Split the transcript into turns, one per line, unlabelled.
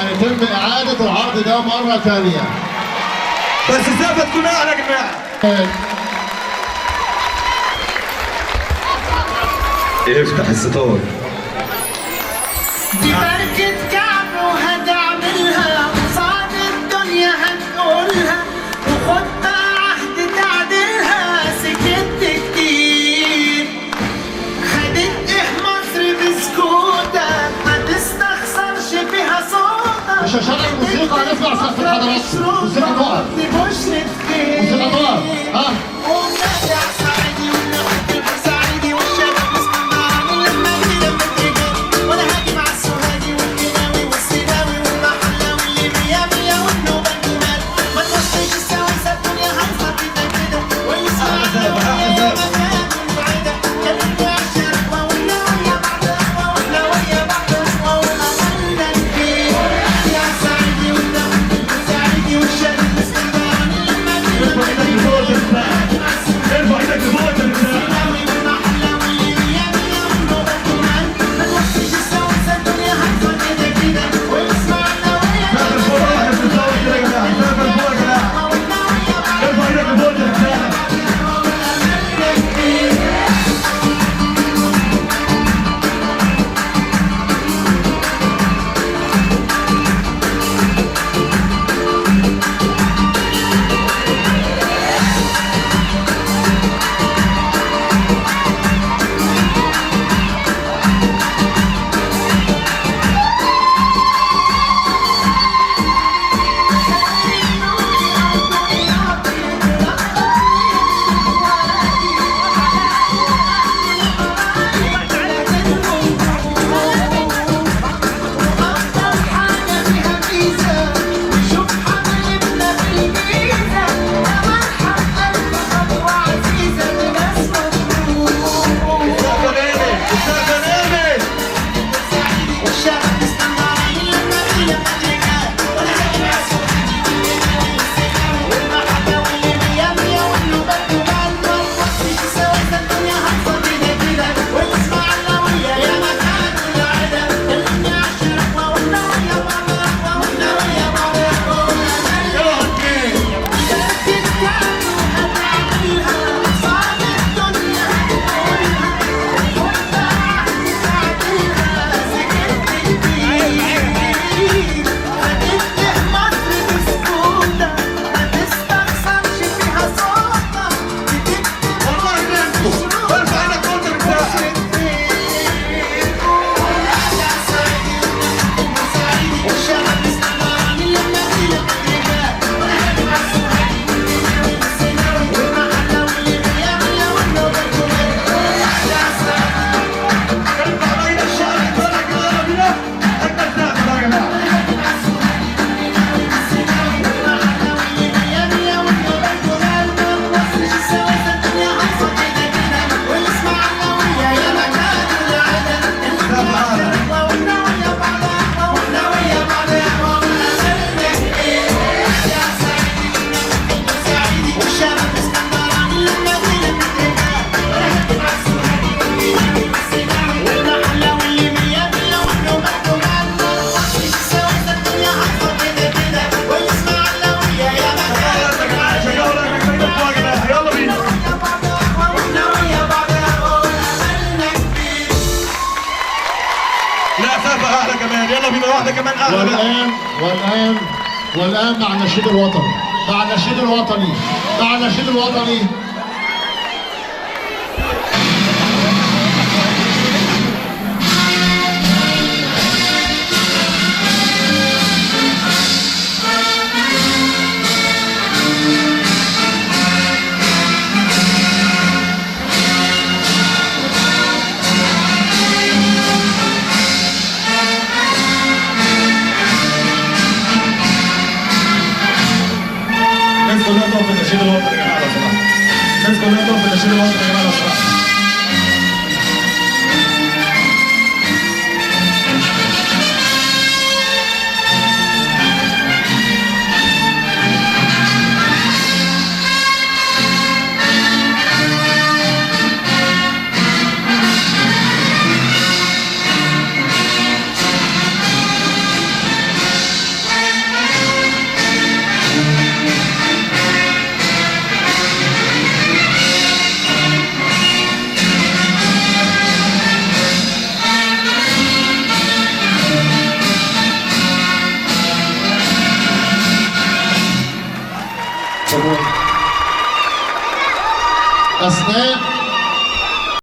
هيتم إعادة العرض ده مرة ثانية.
بس الزفة تكون أعلى يا جماعة. افتح الستار.
دي بركة كعب وهتعملها قصاد الدنيا هتقولها وخد بقى عهد تعدلها. سكت كتير خدت ايه مصر بسكوتك ما تستخسرش فيها صوتك.
مش هشغل الموسيقى هنسمع سقف الحضارات. موسيقى تقف.
دي بشرة خير.
موسيقى تقف. ها
ومنادي على الصعيدي والنحط البورسعيدي والشباب اسكندراني لما اجي لما تيجي وانا هاجي مع السوهاجي والكناوي والسيناوي والمحلاوي واللي مية مية والنوبة الجمال. ما توصيش السويسة الدنيا هايصة كده كده والاسماعيلية يا مكان البعيدة. كلمني على الشرقوة والناوية بعد قهوة والناوية بعد قهوة وأملنا كتير. يا الصعيدي والنحط البورسعيدي والشباب اسكندراني لما اجي لما تيجي
ارفع ايدك لفوق يا رجاله.
والآن مع النشيد الوطني. مع النشيد الوطني. مع النشيد الوطني.
الناس كلها تقف في النشيد الوطني يا جماعه لو سمحت. الناس كلها تقف في النشيد الوطني يا جماعه لو سمحت.
أثناء